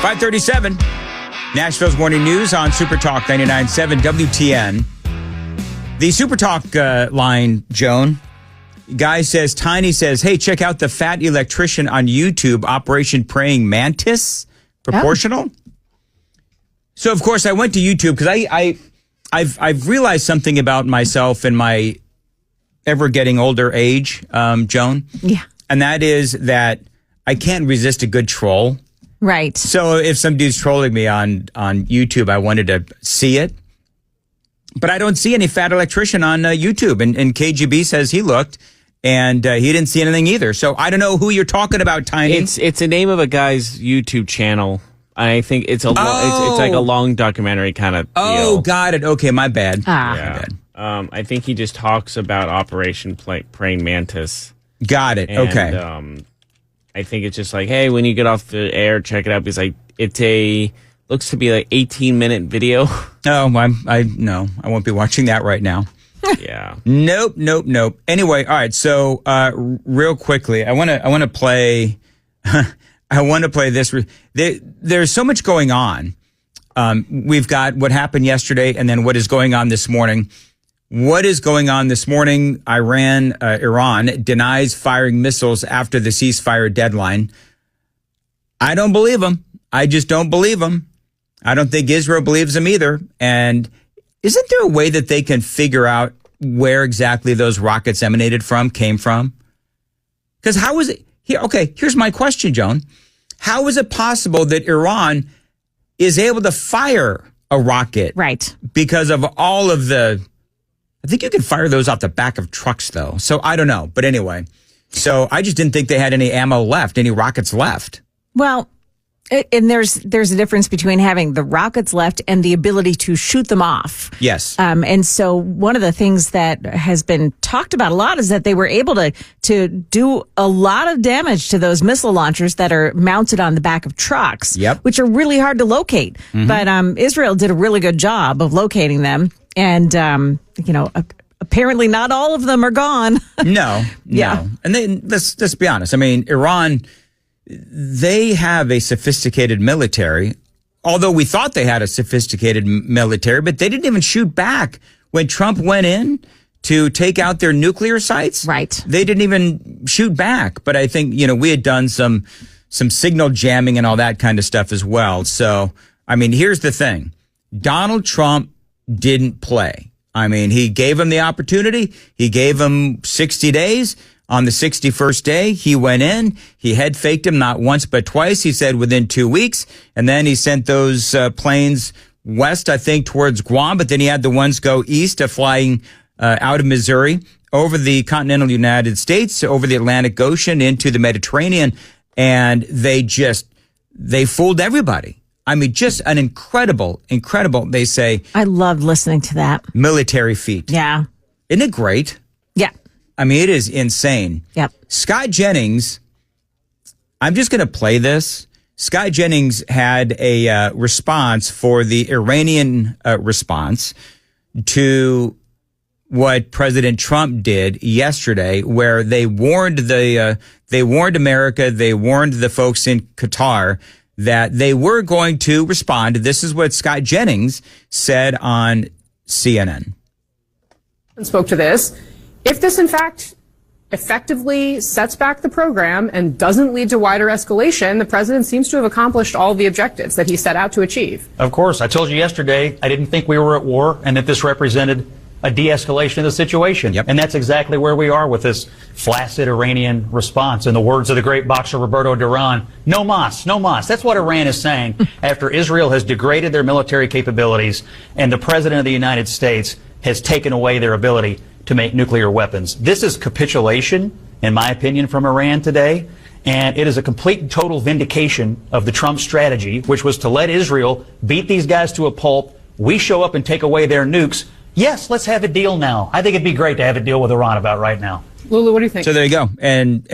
537, Nashville's Morning News on Super Talk 99.7 WTN. The Super Talk line, Joan. Guy says, Tiny says, hey, check out the fat electrician on YouTube, Operation Praying Mantis, proportional. Oh. So, of course, I went to YouTube because I've realized something about myself in my ever getting older age, Joan. Yeah. And that is that I can't resist a good troll. Right. So if some dude's trolling me on YouTube, I wanted to see it. But I don't see any fat electrician on YouTube. And KGB says he looked, and he didn't see anything either. So I don't know who you're talking about, Tiny. It's the name of a guy's YouTube channel. I think it's it's like a long documentary kind of deal. Oh, got it. Okay, my bad. Ah. Yeah. My bad. I think he just talks about Operation Praying Mantis. Got it. And, okay. I think it's just like, hey, when you get off the air, check it out. Because like looks to be like 18-minute video. Oh, I won't be watching that right now. Yeah. Nope. Anyway, all right. So, real quickly, I want to play. I want to play this. There's so much going on. We've got what happened yesterday, and then what is going on this morning. What is going on this morning? Iran denies firing missiles after the ceasefire deadline. I don't believe them. I just don't believe them. I don't think Israel believes them either. And isn't there a way that they can figure out where exactly those rockets came from? Because how is it here? Okay, here's my question, Joan. How is it possible that Iran is able to fire a rocket? Right. Because of all of I think you can fire those off the back of trucks, though. So I don't know. But anyway, so I just didn't think they had any ammo left, any rockets left. Well, and there's a difference between having the rockets left and the ability to shoot them off. Yes. And so one of the things that has been talked about a lot is that they were able to do a lot of damage to those missile launchers that are mounted on the back of trucks, which are really hard to locate. Mm-hmm. But Israel did a really good job of locating them. And, apparently not all of them are gone. No. And then let's be honest. I mean, Iran, they have a sophisticated military, although we thought they had a sophisticated military, but they didn't even shoot back when Trump went in to take out their nuclear sites. Right. They didn't even shoot back. But I think, we had done some signal jamming and all that kind of stuff as well. So, I mean, here's the thing. Donald Trump didn't play. I mean, he gave him the opportunity. He gave him 60 days. On the 61st day, he went in. He head faked him not once but twice. He said within 2 weeks. And then he sent those planes west, I think, towards Guam. But then he had the ones go east, flying out of Missouri, over the continental United States, over the Atlantic Ocean, into the Mediterranean. And they fooled everybody. I mean, just an incredible, they say. I loved listening to that. Military feat. Yeah. Isn't it great? Yeah. I mean, it is insane. Yep. Scott Jennings, I'm just going to play this. Scott Jennings had a response for the Iranian response to what President Trump did yesterday, where they warned America, they warned the folks in Qatar that they were going to respond. This is what Scott Jennings said on CNN. And spoke to this. If this, in fact, effectively sets back the program and doesn't lead to wider escalation, the president seems to have accomplished all the objectives that he set out to achieve. Of course. I told you yesterday I didn't think we were at war and that this represented a de-escalation of the situation. Yep. And that's exactly where we are with this flaccid Iranian response. In the words of the great boxer Roberto Duran, no mas, no mas. That's what Iran is saying after Israel has degraded their military capabilities and the president of the United States has taken away their ability to make nuclear weapons. This is capitulation, in my opinion, from Iran today. And it is a complete and total vindication of the Trump strategy, which was to let Israel beat these guys to a pulp. We show up and take away their nukes. Yes, let's have a deal now. I think it'd be great to have a deal with Iran about right now. Lulu, what do you think? So there you go. And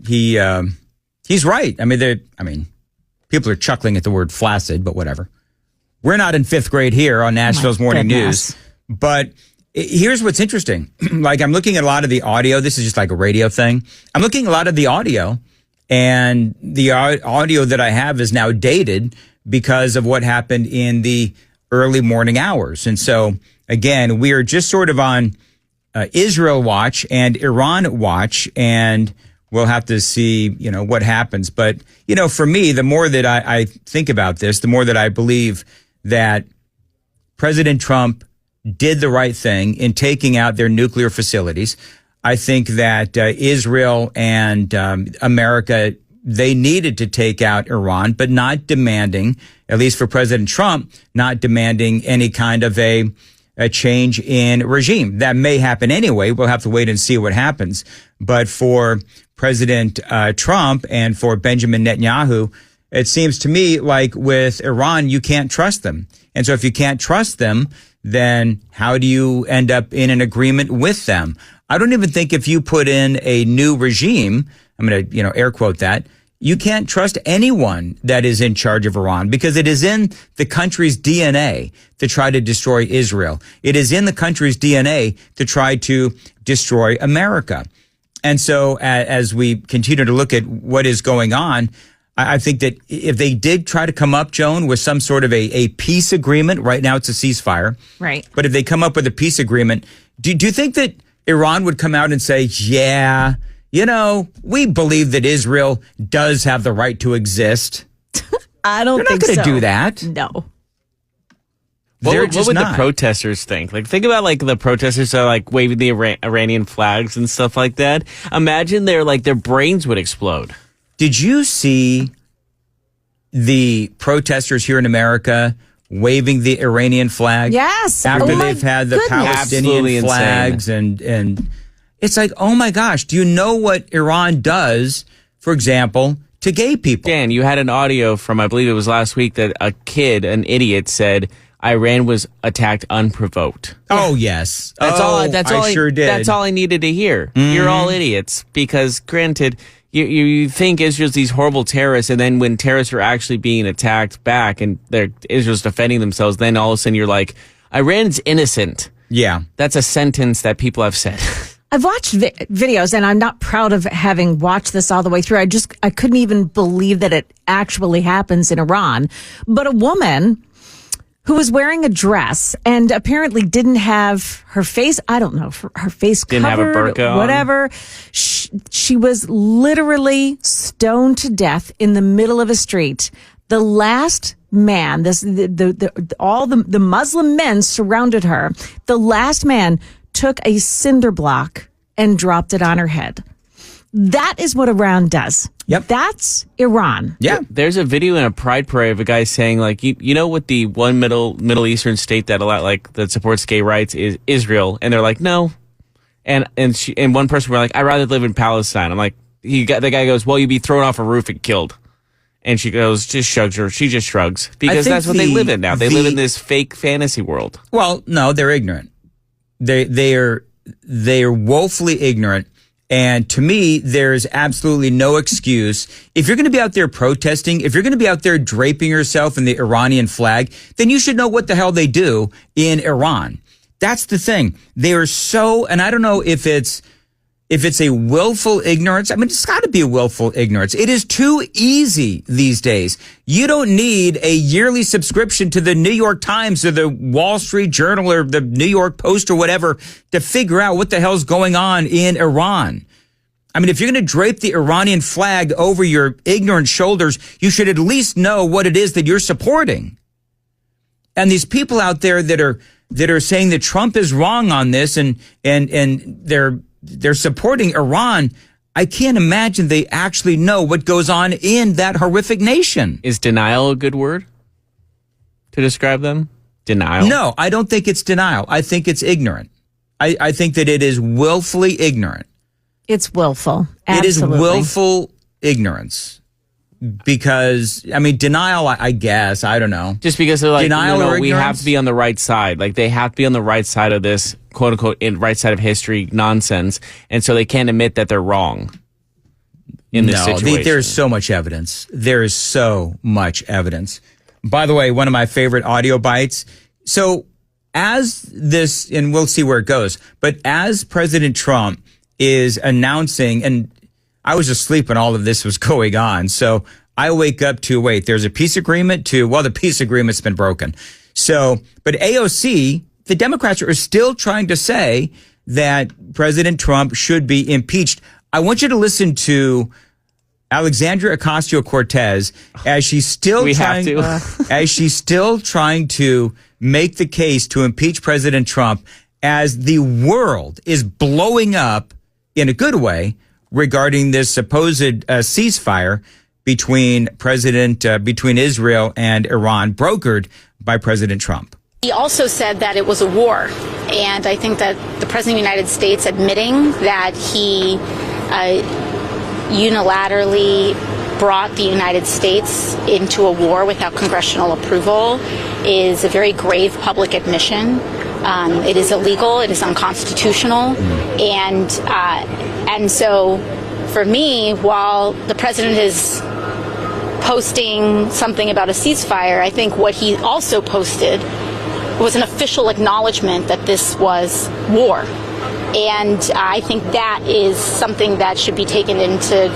he's right. I mean, people are chuckling at the word flaccid, but whatever. We're not in fifth grade here on Nashville's Morning News. But here's what's interesting. Like, I'm looking at a lot of the audio. This is just like a radio thing. I'm looking at a lot of the audio, And the audio that I have is now dated because of what happened in the early morning hours. And so, again, we are just sort of on Israel watch and Iran watch, and we'll have to see, what happens. But, for me, the more that I think about this, the more that I believe that President Trump did the right thing in taking out their nuclear facilities. I think that Israel and America, they needed to take out Iran, but not demanding, at least for President Trump, not demanding any kind of a change in regime. That may happen anyway. We'll have to wait and see what happens. But for President Trump and for Benjamin Netanyahu, it seems to me like with Iran, you can't trust them. And so if you can't trust them, then how do you end up in an agreement with them? I don't even think if you put in a new regime, I'm going to, air quote that, you can't trust anyone that is in charge of Iran because it is in the country's DNA to try to destroy Israel. It is in the country's DNA to try to destroy America. And so as we continue to look at what is going on, I think that if they did try to come up, Joan, with some sort of a peace agreement, right now it's a ceasefire. Right. But if they come up with a peace agreement, do you think that Iran would come out and say, yeah, we believe that Israel does have the right to exist? I don't think so. They're not going to do that. No. What would the protesters think? Like, think about the protesters are waving the Iranian flags and stuff like that. Imagine their brains would explode. Did you see the protesters here in America waving the Iranian flag? Yes. After they've had the Palestinian flags and it's like, oh my gosh, do you know what Iran does, for example, to gay people? Dan, you had an audio from, I believe it was last week, that an idiot said Iran was attacked unprovoked. Oh, yes. I sure did. That's all I needed to hear. Mm-hmm. You're all idiots because, granted, you think Israel's these horrible terrorists, and then when terrorists are actually being attacked back and Israel's defending themselves, then all of a sudden you're like, Iran's innocent. Yeah. That's a sentence that people have said. I've watched videos, and I'm not proud of having watched this all the way through. I couldn't even believe that it actually happens in Iran. But a woman who was wearing a dress and apparently didn't have her face, I don't know, her face didn't covered, have a burqa whatever. She was literally stoned to death in the middle of a street. The last man, all the Muslim men surrounded her. The last man took a cinder block and dropped it on her head. That is what Iran does. Yep. That's Iran. Yeah. There's a video in a pride parade of a guy saying, you know what the one Middle Eastern state that supports gay rights is Israel. And they're like, no. And one person were like, I'd rather live in Palestine. I'm like, the guy goes, well, you'd be thrown off a roof and killed. And she goes, she just shrugs. Because that's what they live in now. They live in this fake fantasy world. Well, no, they're ignorant. They are woefully ignorant. And to me, there's absolutely no excuse. If you're going to be out there protesting, if you're going to be out there draping yourself in the Iranian flag, then you should know what the hell they do in Iran. That's the thing. They are so, and I don't know if it's a willful ignorance. I mean, it's got to be a willful ignorance. It is too easy these days. You don't need a yearly subscription to the New York Times or the Wall Street Journal or the New York Post or whatever to figure out what the hell's going on in Iran. I mean, if you're going to drape the Iranian flag over your ignorant shoulders, you should at least know what it is that you're supporting. And these people out there that are saying that Trump is wrong on this and they're supporting Iran, I can't imagine they actually know what goes on in that horrific nation. Is denial a good word to describe them? Denial? No, I don't think it's denial. I think it's ignorant. I think that it is willfully ignorant. It's willful. Absolutely. It is willful ignorance. Because, I mean, denial, I guess, I don't know. Just because they're like, denial or we have to be on the right side. Like, they have to be on the right side of this, quote unquote, right side of history nonsense. And so they can't admit that they're wrong in this situation. There's so much evidence. There is so much evidence. By the way, one of my favorite audio bites. So as this, and we'll see where it goes, but as President Trump is announcing, and I was asleep when all of this was going on. So I wake up to, wait, there's a peace agreement to, well, the peace agreement's been broken. So, but AOC, the Democrats are still trying to say that President Trump should be impeached. I want you to listen to Alexandria Ocasio-Cortez as she's still trying to make the case to impeach President Trump as the world is blowing up in a good way regarding this supposed ceasefire between Israel and Iran, brokered by President Trump. He also said that it was a war, and I think that the President of the United States admitting that he unilaterally brought the United States into a war without congressional approval is a very grave public admission. It is illegal. It is unconstitutional. And so for me, while the president is posting something about a ceasefire, I think what he also posted was an official acknowledgement that this was war. And I think that is something that should be taken into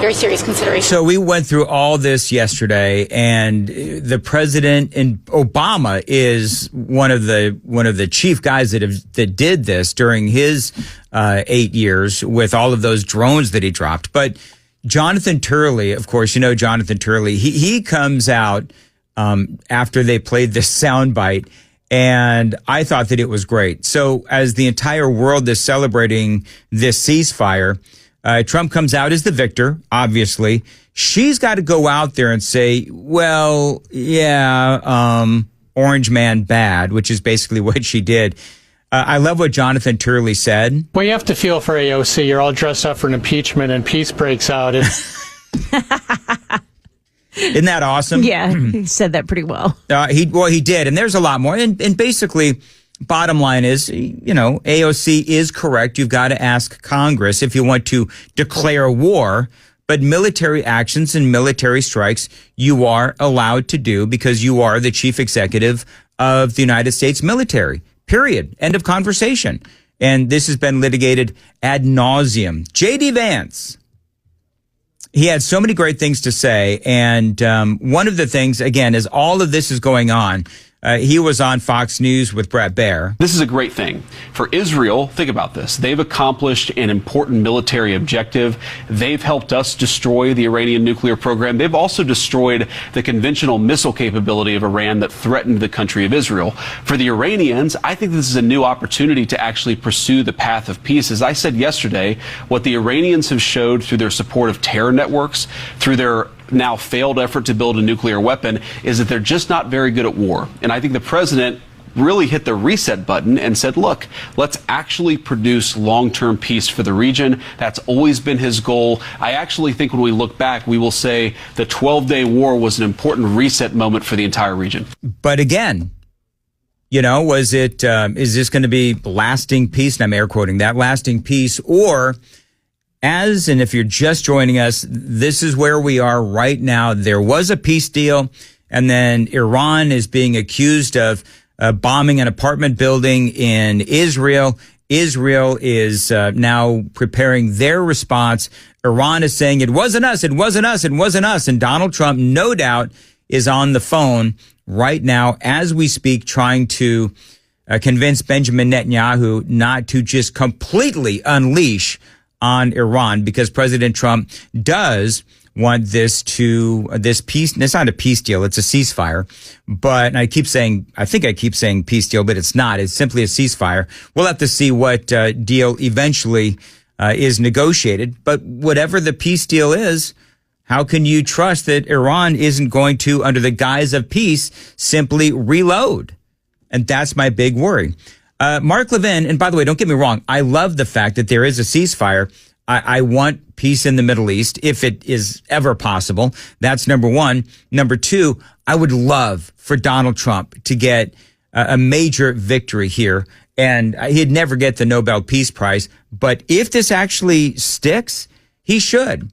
very serious consideration. So we went through all this yesterday, and the president and Obama is one of the chief guys that did this during his 8 years with all of those drones that he dropped. But Jonathan Turley, of course, you know Jonathan Turley. He comes out after they played this soundbite. And I thought that it was great. So as the entire world is celebrating this ceasefire, Trump comes out as the victor, obviously. She's got to go out there and say, well, yeah, orange man bad, which is basically what she did. I love what Jonathan Turley said. Well, you have to feel for AOC. You're all dressed up for an impeachment and peace breaks out. Isn't that awesome? Yeah, he said that pretty well. He did. And there's a lot more. And basically, bottom line is, AOC is correct. You've got to ask Congress if you want to declare war. But military actions and military strikes, you are allowed to do because you are the chief executive of the United States military. Period. End of conversation. And this has been litigated ad nauseum. J.D. Vance. He had so many great things to say. And one of the things, again, as all of this is going on, he was on Fox News with Bret Baier. This is a great thing. For Israel, think about this. They've accomplished an important military objective. They've helped us destroy the Iranian nuclear program. They've also destroyed the conventional missile capability of Iran that threatened the country of Israel. For the Iranians, I think this is a new opportunity to actually pursue the path of peace. As I said yesterday, what the Iranians have showed through their support of terror networks, through their now failed effort to build a nuclear weapon, is that they're just not very good at war. And I think the president really hit the reset button and said, look, let's actually produce long-term peace for the region. That's always been his goal. I actually think when we look back, we will say the 12-day war was an important reset moment for the entire region. But again, is this going to be lasting peace? And I'm air quoting that, lasting peace, or and if you're just joining us, this is where we are right now. There was a peace deal, and then Iran is being accused of bombing an apartment building in Israel. Israel is now preparing their response. Iran is saying it wasn't us, it wasn't us, it wasn't us. And Donald Trump, no doubt, is on the phone right now as we speak, trying to convince Benjamin Netanyahu not to just completely unleash on Iran, because President Trump does want this peace. It's not a peace deal. It's a ceasefire. But I keep saying peace deal, but it's not. It's simply a ceasefire. We'll have to see what deal eventually is negotiated. But whatever the peace deal is, how can you trust that Iran isn't going to, under the guise of peace, simply reload? And that's my big worry. Mark Levin, and by the way, don't get me wrong, I love the fact that there is a ceasefire. I want peace in the Middle East if it is ever possible. That's number one. Number two, I would love for Donald Trump to get a major victory here, and he'd never get the Nobel Peace Prize. But if this actually sticks, he should.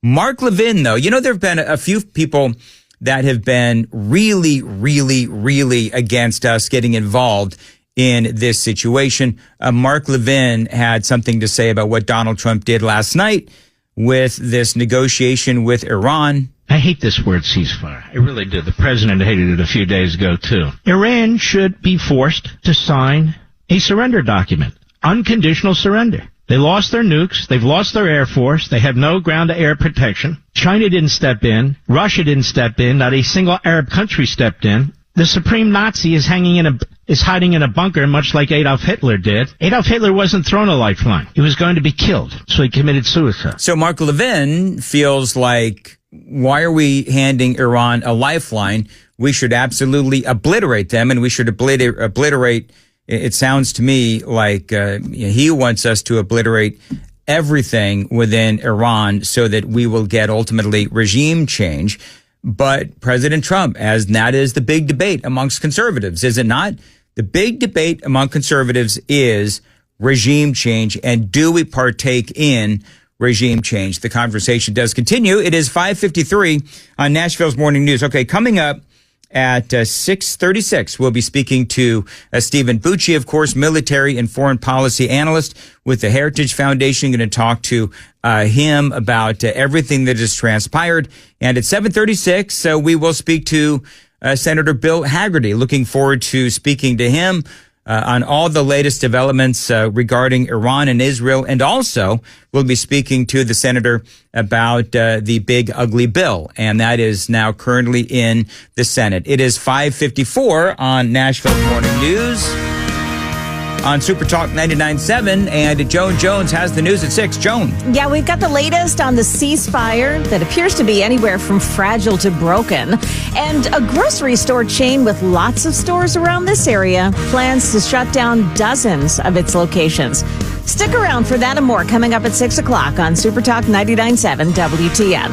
Mark Levin, though, there have been a few people that have been really, really, really against us getting involved in this situation. Mark Levin had something to say about what Donald Trump did last night with this negotiation with Iran. I hate this word ceasefire. I really do. The president hated it a few days ago, too. Iran should be forced to sign a surrender document. Unconditional surrender. They lost their nukes. They've lost their air force. They have no ground-to-air protection. China didn't step in. Russia didn't step in. Not a single Arab country stepped in. The supreme Nazi is hiding in a bunker, much like Adolf Hitler did. Adolf Hitler wasn't thrown a lifeline. He was going to be killed, so he committed suicide. So Mark Levin feels like, why are we handing Iran a lifeline? We should absolutely obliterate them, and we should obliterate. It sounds to me like he wants us to obliterate everything within Iran so that we will get ultimately regime change. But President Trump, as that is the big debate amongst conservatives, is it not? The big debate among conservatives is regime change, and do we partake in regime change? The conversation does continue. It is 5:53 on Nashville's Morning News. Okay, coming up at 6:36, we'll be speaking to Stephen Bucci, of course, military and foreign policy analyst with the Heritage Foundation. Going to talk to him about everything that has transpired. And at 7:36, we will speak to Senator Bill Hagerty. Looking forward to speaking to him on all the latest developments regarding Iran and Israel. And also, we'll be speaking to the senator about the big, ugly bill. And that is now currently in the Senate. It is 5:54 on Nashville Morning News on Super Talk 99.7. And Joan Jones has the news at 6. Joan. Yeah, we've got the latest on the ceasefire that appears to be anywhere from fragile to broken. And a grocery store chain with lots of stores around this area plans to shut down dozens of its locations. Stick around for that and more coming up at 6 o'clock on Super Talk 99.7 WTN.